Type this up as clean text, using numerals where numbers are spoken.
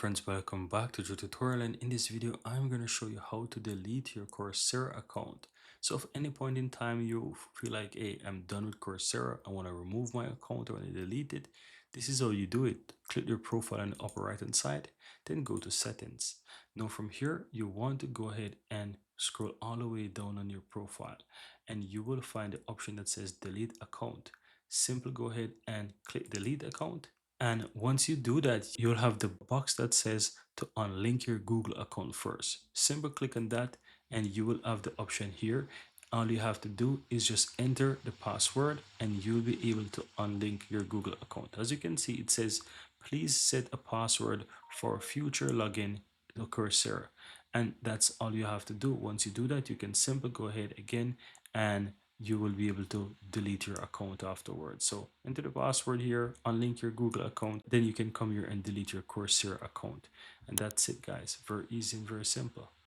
friends, welcome back to the tutorial, and in this video I'm going to show you how to delete your Coursera account. So if any point in time you feel like, hey, I'm done with Coursera, I want to remove my account, I want to delete it, this is how you do it. Click your profile on the upper right hand side, then go to settings. Now from here you want to go ahead and scroll all the way down on your profile, and you will find the option that says delete account. Simply go ahead and click delete account, and once you do that, you'll have the box that says to unlink your Google account first. Simply click on that and you will have the option here. All you have to do is just enter the password and you'll be able to unlink your Google account. As you can see, it says, please set a password for future login to Coursera. And that's all you have to do. Once you do that, you can simply go ahead again and you will be able to delete your account afterwards. So enter the password here, unlink your Google account, then you can come here and delete your Coursera account. And that's it, guys. Very easy and very simple.